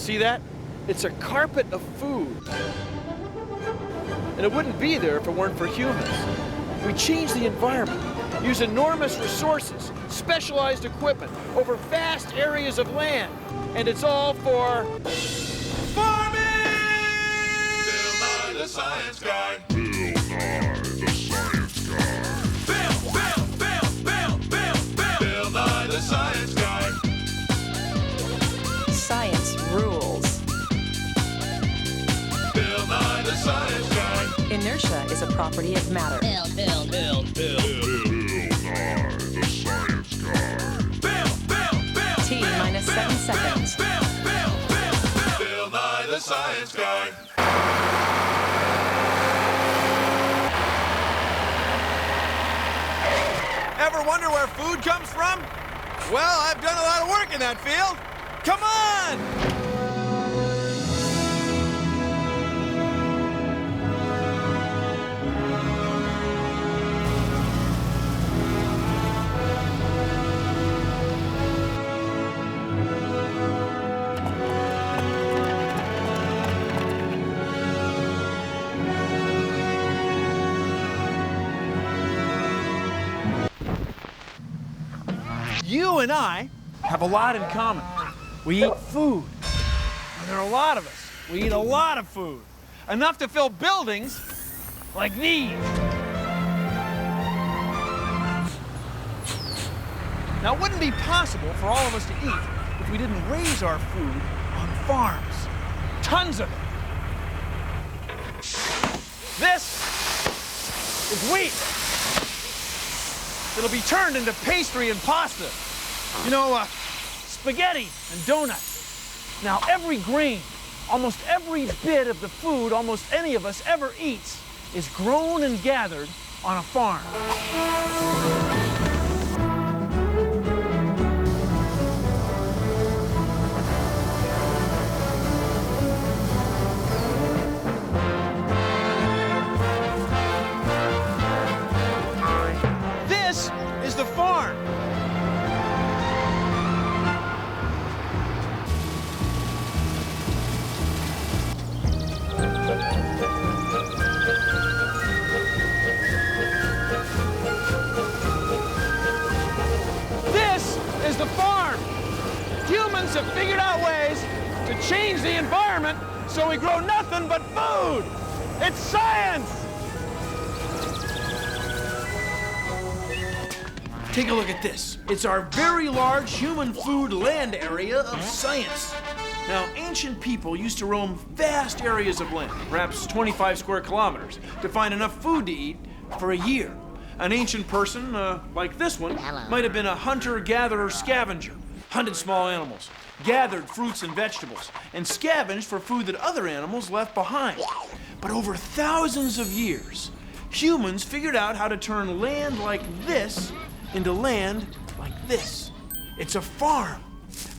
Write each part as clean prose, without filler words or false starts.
See that? It's a carpet of food. And it wouldn't be there if it weren't for humans. We change the environment, use enormous resources, specialized equipment over vast areas of land. And it's all for farming! Bill Nye the Science Guy. Bill Nye the Science Guy. Bill Nye the Science Guy. Science rules. Bill Nye the Science Guy. Inertia is a property of matter. Bill Nye the Science Guy. T minus 7 seconds. Bill Nye the Science Guy. Ever wonder where food comes from? Well, I've done a lot of work in that field. Come on! You and I have a lot in common. We eat food. And there are a lot of us. We eat a lot of food. Enough to fill buildings like these. Now, it wouldn't be possible for all of us to eat if we didn't raise our food on farms. Tons of it. This is wheat. It'll be turned into pastry and pasta. You know, spaghetti and donuts. Now, every grain, almost every bit of the food almost any of us ever eats is grown and gathered on a farm. This is the farm. This is the farm. Humans have figured out ways to change the environment so we grow nothing but food. It's science! Take a look at this. It's our very large human food land area of science. Now, ancient people used to roam vast areas of land, perhaps 25 square kilometers, to find enough food to eat for a year. An ancient person, like this one, might have been a hunter-gatherer scavenger, hunted small animals, gathered fruits and vegetables, and scavenged for food that other animals left behind. But over thousands of years, humans figured out how to turn land like this into land like this. It's a farm.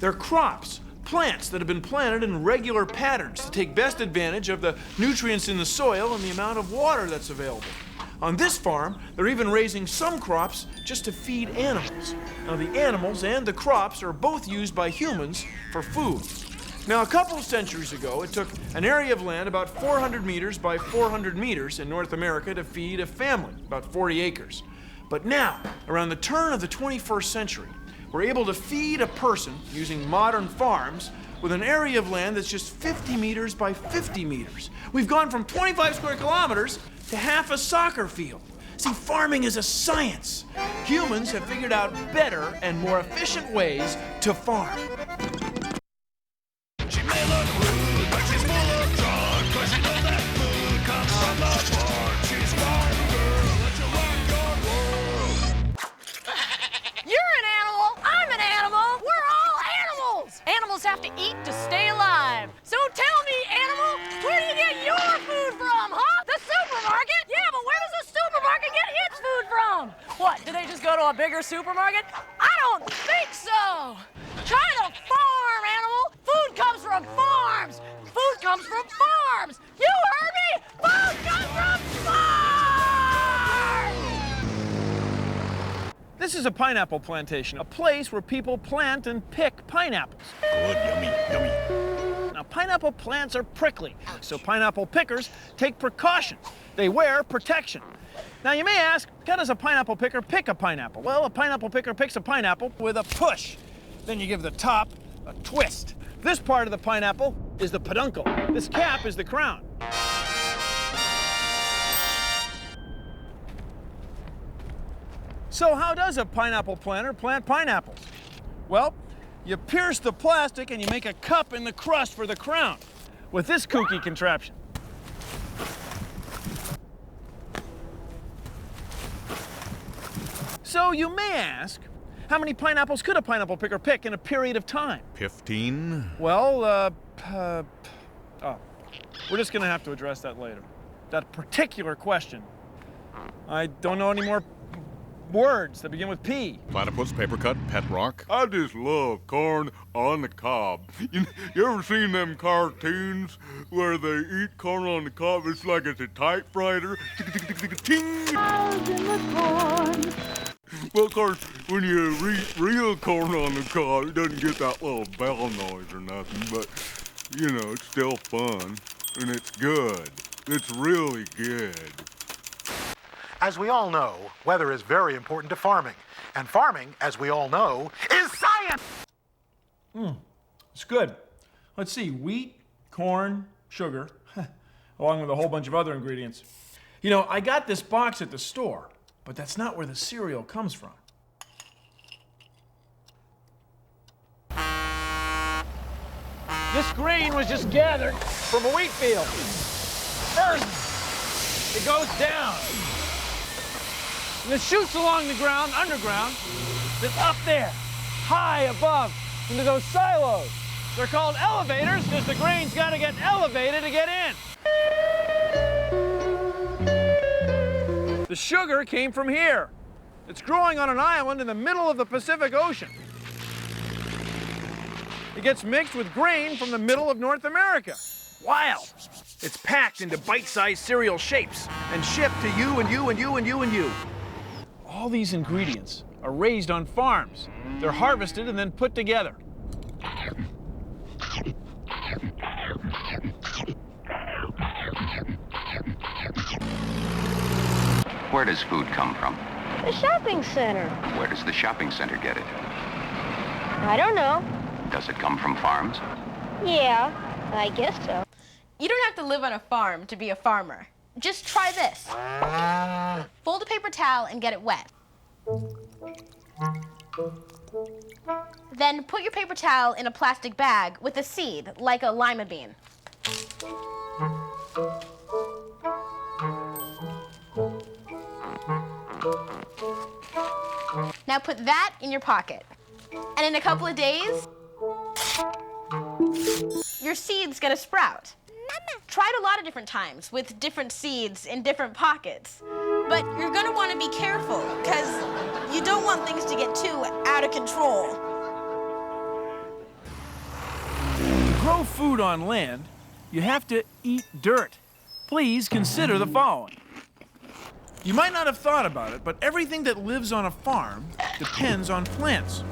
They're crops, plants that have been planted in regular patterns to take best advantage of the nutrients in the soil and the amount of water that's available. On this farm, they're even raising some crops just to feed animals. Now, the animals and the crops are both used by humans for food. Now, a couple of centuries ago, it took an area of land about 400 meters by 400 meters in North America to feed a family, about 40 acres. But now, around the turn of the 21st century, we're able to feed a person using modern farms with an area of land that's just 50 meters by 50 meters. We've gone from 25 square kilometers to half a soccer field. See, farming is a science. Humans have figured out better and more efficient ways to farm. She may look rude, but she's full of charm, 'cause she knows that food comes from the farm. She's farm girl, let you rock your world. You're an animal, I'm an animal, we're all animals! Animals have to eat to stay alive. So tell me, animal, where do you get your food from, huh? The supermarket? Yeah, but where does the supermarket get its food from? What, did they just go to a bigger supermarket? I don't think so! Try the farm, animal! Food comes from farms! Food comes from farms! You heard me? Food comes from farms! This is a pineapple plantation, a place where people plant and pick pineapples. Good, yummy, yummy. Now, pineapple plants are prickly, so pineapple pickers take precautions. They wear protection. Now, you may ask, how does a pineapple picker pick a pineapple? Well, a pineapple picker picks a pineapple with a push. Then you give the top a twist. This part of the pineapple is the peduncle. This cap is the crown. So how does a pineapple planter plant pineapples? Well, you pierce the plastic and you make a cup in the crust for the crown with this kooky contraption. So you may ask, how many pineapples could a pineapple picker pick in a period of time? 15? Well, we're just gonna have to address that later. That particular question. I don't know any more words that begin with P. Platypus, paper cut, pet rock. I just love corn on the cob. You ever seen them cartoons where they eat corn on the cob? It's like it's a typewriter. Ting! Well, of course, when you eat real corn on the cob, it doesn't get that little bell noise or nothing, but, you know, it's still fun, and it's good. It's really good. As we all know, weather is very important to farming. And farming, as we all know, is science! It's good. Let's see, wheat, corn, sugar, along with a whole bunch of other ingredients. You know, I got this box at the store, but that's not where the cereal comes from. This grain was just gathered from a wheat field. First, it goes down. And it shoots along the ground, underground, that's up there, high above, into those silos. They're called elevators because the grain's got to get elevated to get in. The sugar came from here. It's growing on an island in the middle of the Pacific Ocean. It gets mixed with grain from the middle of North America. Wild. It's packed into bite-sized cereal shapes and shipped to you and you and you and you and you. All these ingredients are raised on farms. They're harvested and then put together. Where does food come from? The shopping center. Where does the shopping center get it? I don't know. Does it come from farms? Yeah, I guess so. You don't have to live on a farm to be a farmer. Just try this. Fold a paper towel and get it wet. Then put your paper towel in a plastic bag with a seed, like a lima bean. Now put that in your pocket. And in a couple of days, your seed's gonna sprout. Try it a lot of different times with different seeds in different pockets. But you're gonna wanna be careful, because you don't want things to get too out of control. To grow food on land, you have to eat dirt. Please consider the following. You might not have thought about it, but everything that lives on a farm depends on plants.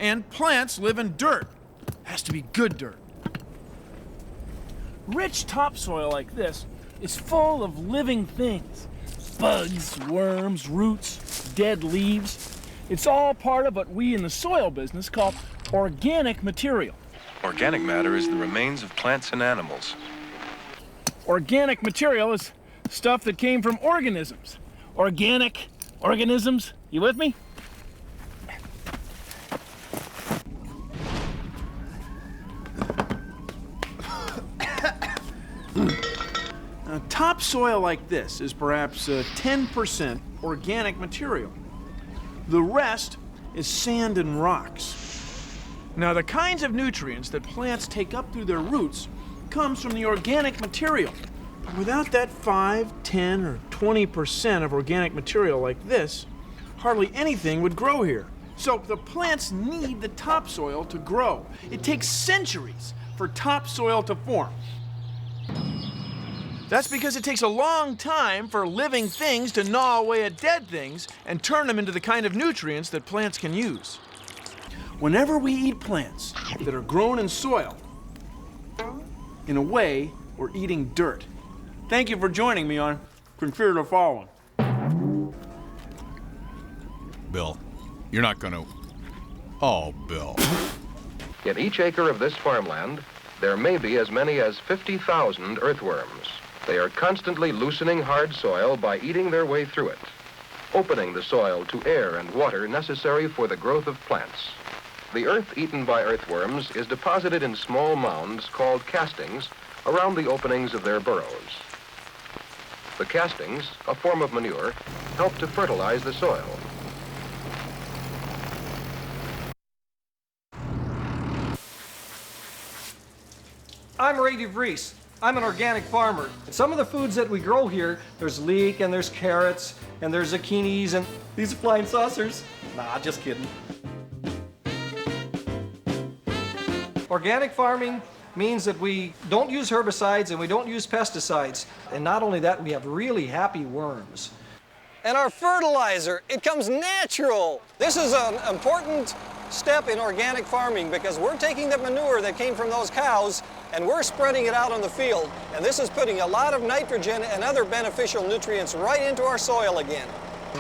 And plants live in dirt. Has to be good dirt. Rich topsoil like this is full of living things. Bugs, worms, roots, dead leaves. It's all part of what we in the soil business call organic material. Organic matter is the remains of plants and animals. Organic material is stuff that came from organisms. Organic organisms. You with me? Now, topsoil like this is perhaps 10% organic material. The rest is sand and rocks. Now, the kinds of nutrients that plants take up through their roots comes from the organic material. But without that 5, 10, or 20% of organic material like this, hardly anything would grow here. So the plants need the topsoil to grow. It takes centuries for topsoil to form. That's because it takes a long time for living things to gnaw away at dead things and turn them into the kind of nutrients that plants can use. Whenever we eat plants that are grown in soil, in a way, we're eating dirt. Thank you for joining me on Consider the Following. Bill, you're not gonna... Oh, Bill. In each acre of this farmland, there may be as many as 50,000 earthworms. They are constantly loosening hard soil by eating their way through it, opening the soil to air and water necessary for the growth of plants. The earth eaten by earthworms is deposited in small mounds called castings around the openings of their burrows. The castings, a form of manure, help to fertilize the soil. I'm Ray DeVries. I'm an organic farmer. Some of the foods that we grow here, there's leek and there's carrots and there's zucchinis and these are flying saucers. Nah, just kidding. Organic farming means that we don't use herbicides and we don't use pesticides. And not only that, we have really happy worms. And our fertilizer, it comes natural. This is an important step in organic farming because we're taking the manure that came from those cows and we're spreading it out on the field. And this is putting a lot of nitrogen and other beneficial nutrients right into our soil again.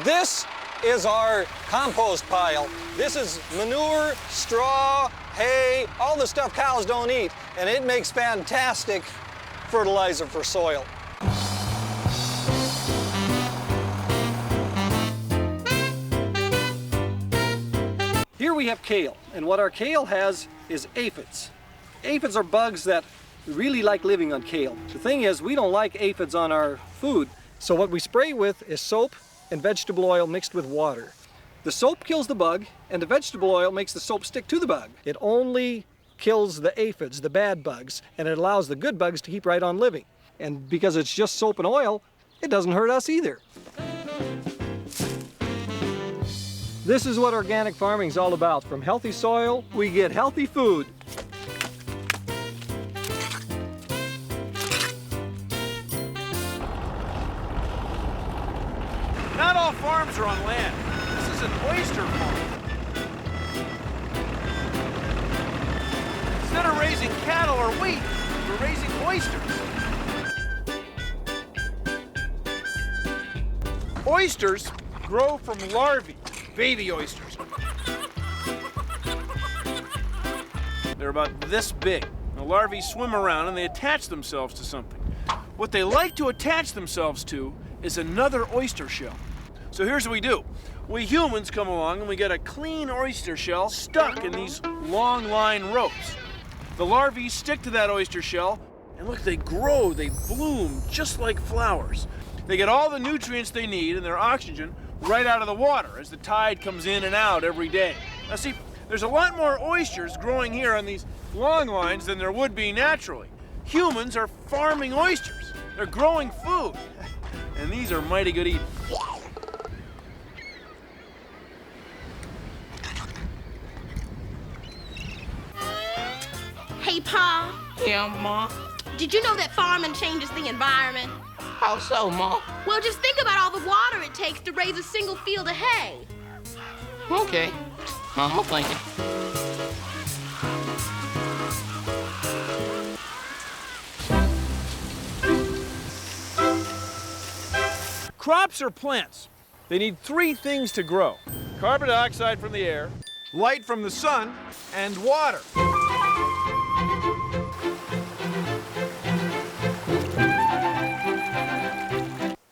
This is our compost pile. This is manure, straw, hay, all the stuff cows don't eat, and it makes fantastic fertilizer for soil. Here we have kale, and what our kale has is aphids. Aphids are bugs that really like living on kale. The thing is, we don't like aphids on our food, so what we spray with is soap and vegetable oil mixed with water. The soap kills the bug, and the vegetable oil makes the soap stick to the bug. It only kills the aphids, the bad bugs, and it allows the good bugs to keep right on living. And because it's just soap and oil, it doesn't hurt us either. This is what organic farming is all about. From healthy soil, we get healthy food. Not all farms are on land. This is an oyster farm. Instead of raising cattle or wheat, we're raising oysters. Oysters grow from larvae, baby oysters. They're about this big. The larvae swim around and they attach themselves to something. What they like to attach themselves to is another oyster shell. So here's what we do. We humans come along and we get a clean oyster shell stuck in these long line ropes. The larvae stick to that oyster shell, and look, they grow, they bloom just like flowers. They get all the nutrients they need and their oxygen right out of the water as the tide comes in and out every day. Now see, there's a lot more oysters growing here on these long lines than there would be naturally. Humans are farming oysters. They're growing food. And these are mighty good eating. Hey, Pa. Yeah, Ma. Did you know that farming changes the environment? How so, Ma? Well, just think about all the water it takes to raise a single field of hay. Okay. I'm thinking. Crops are plants. They need three things to grow: carbon dioxide from the air, light from the sun, and water.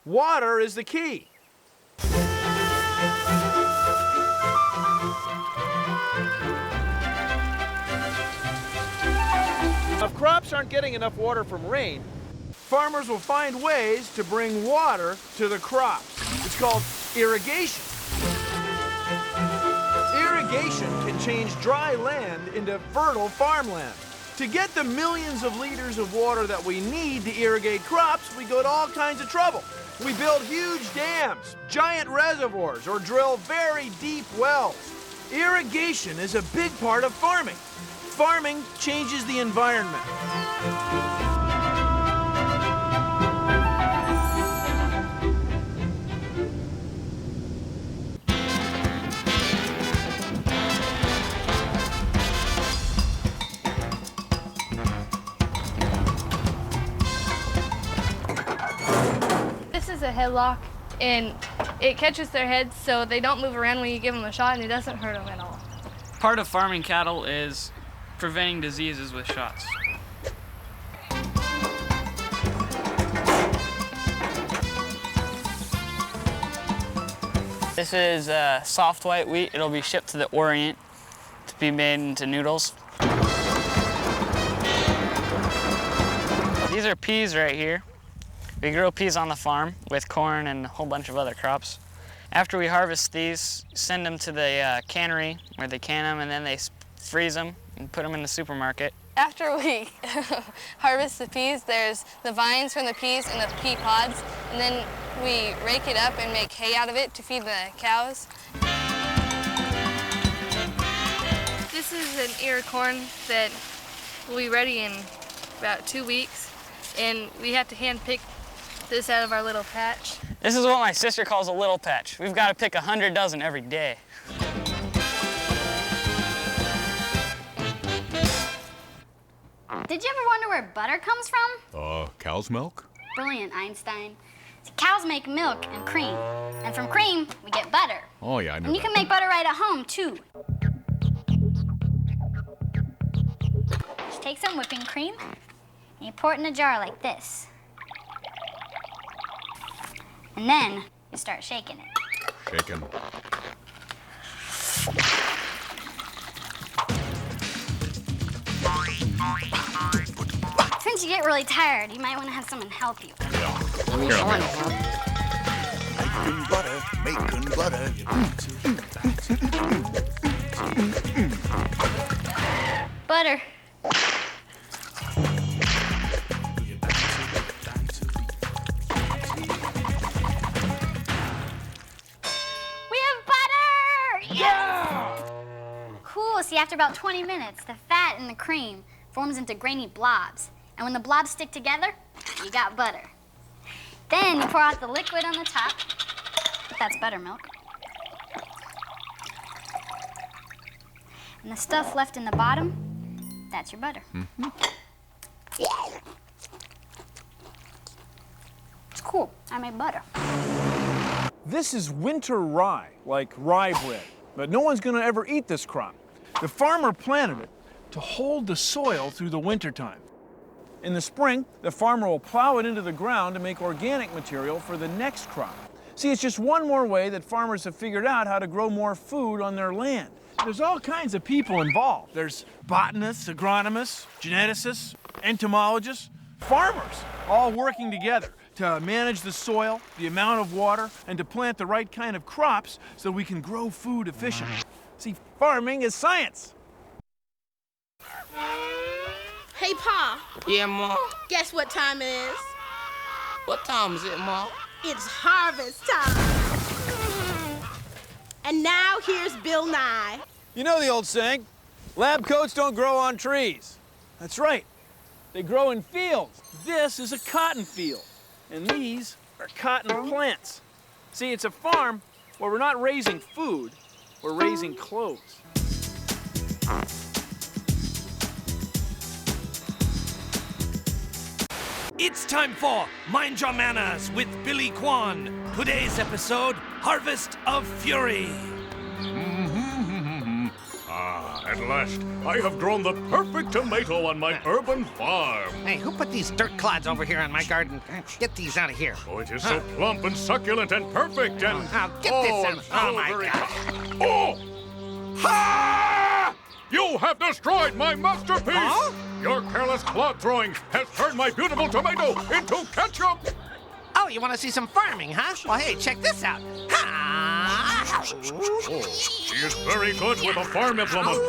Water is the key. If crops aren't getting enough water from rain, farmers will find ways to bring water to the crops. It's called irrigation. Irrigation can change dry land into fertile farmland. To get the millions of liters of water that we need to irrigate crops, we go to all kinds of trouble. We build huge dams, giant reservoirs, or drill very deep wells. Irrigation is a big part of farming. Farming changes the environment. is a headlock, and it catches their heads so they don't move around when you give them a shot, and it doesn't hurt them at all. Part of farming cattle is preventing diseases with shots. This is soft white wheat. It'll be shipped to the Orient to be made into noodles. These are peas right here. We grow peas on the farm with corn and a whole bunch of other crops. After we harvest these, send them to the cannery where they can them, and then they freeze them and put them in the supermarket. After we harvest the peas, there's the vines from the peas and the pea pods, and then we rake it up and make hay out of it to feed the cows. This is an ear of corn that will be ready in about 2 weeks, and we have to hand pick this out of our little patch. This is what my sister calls a little patch. We've got to pick 100 dozen every day. Did you ever wonder where butter comes from? Cow's milk? Brilliant, Einstein. See, cows make milk and cream, and from cream, we get butter. Oh, yeah, I know And you that. can make butter right at home, too. Just take some whipping cream, and you pour it in a jar like this. And then you start shaking it. Shaking. Since you get really tired, you might want to have someone help you. Making butter. Butter. We have butter! Yeah! Cool, see, after about 20 minutes, the fat in the cream forms into grainy blobs. And when the blobs stick together, you got butter. Then you pour out the liquid on the top. That's buttermilk. And the stuff left in the bottom, that's your butter. Mm-hmm. It's cool. I made butter. This is winter rye, like rye bread. But no one's gonna ever eat this crop. The farmer planted it to hold the soil through the wintertime. In the spring, the farmer will plow it into the ground to make organic material for the next crop. See, it's just one more way that farmers have figured out how to grow more food on their land. There's all kinds of people involved. There's botanists, agronomists, geneticists, entomologists, farmers, all working together to manage the soil, the amount of water, and to plant the right kind of crops so we can grow food efficiently. See, farming is science. Hey, Pa. Yeah, Ma? Guess what time it is? What time is it, Ma? It's harvest time. And now here's Bill Nye. You know the old saying, lab coats don't grow on trees. That's right, they grow in fields. This is a cotton field, and these are cotton plants. See, it's a farm where we're not raising food, we're raising clothes. It's time for Mind Your Manners with Billy Kwan. Today's episode, Harvest of Fury. At last, I have grown the perfect tomato on my urban farm. Hey, who put these dirt clods over here on my garden? Get these out of here. Oh, it is so plump and succulent and perfect and... Get this out. and so Oh, my very God. Oh! Ha! You have destroyed my masterpiece! Huh? Your careless clod throwing has turned my beautiful tomato into ketchup! Oh, you want to see some farming, huh? Well, hey, check this out. Oh, she is very good with a farm implement.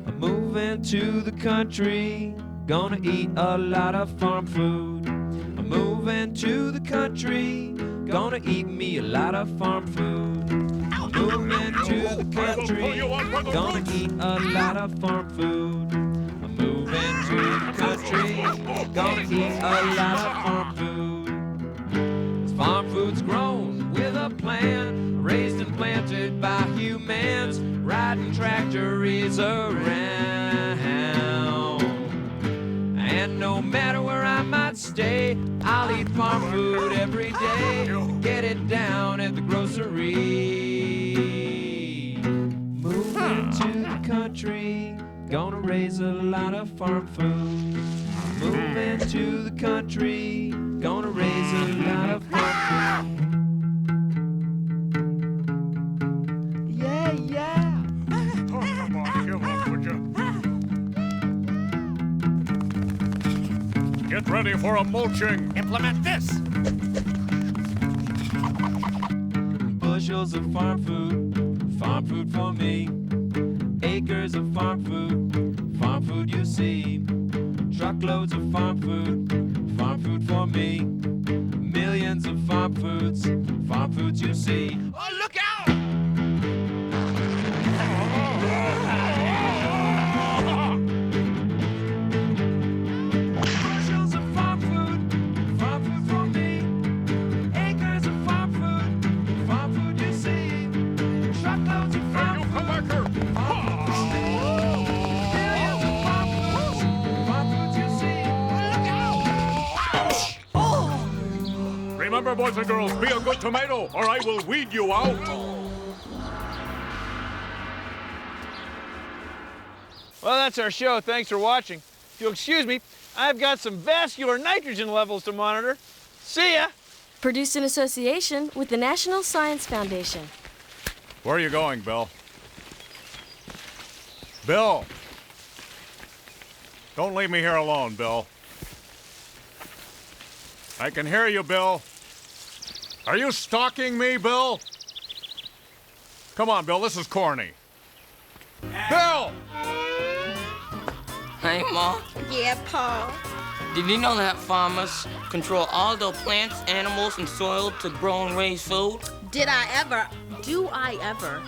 I'm moving to the country, gonna eat a lot of farm food. I'm moving to the country, gonna eat me a lot of farm food. I'm moving to the country, gonna eat a lot of farm food. I'm moving to the country, gonna eat a lot of farm food. This farm food's grown with a plan, raised and planted by humans, riding tractories around. And no matter where I might stay, I'll eat farm food every day. Get it down at the grocery. Moving to the country, gonna raise a lot of farm food. Moving to the country, gonna raise a lot of farm food. Yeah, yeah. Oh, come on, give up, would you? Get ready for a mulching. Implement this. Bushels of farm food for me. Acres of farm food you see. Truckloads of farm food for me. Millions of farm foods you see. Oh, look out! Bushels of farm food for me. Acres of farm food you see. Truckloads of farm food you see. Look out! Remember, boys and girls, be a good tomato, or I will weed you out. Well, that's our show. Thanks for watching. If you'll excuse me, I've got some vascular nitrogen levels to monitor. See ya! Produced in association with the National Science Foundation. Where are you going, Bill? Bill! Don't leave me here alone, Bill. I can hear you, Bill. Are you stalking me, Bill? Come on, Bill, this is corny. Bill! Hey, Ma. Yeah, Paul. Did you know that farmers control all their plants, animals, and soil to grow and raise food? Did I ever? Do I ever?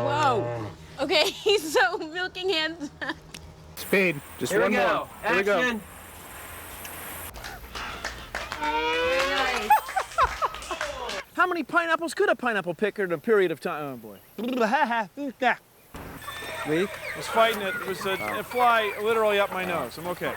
Whoa. Okay, so milking hands. Speed. Just Here one we go. more. Here we go. Action. How many pineapples could a pineapple pick in a period of time? Oh boy. I was fighting it. It was a fly literally up my nose. I'm okay.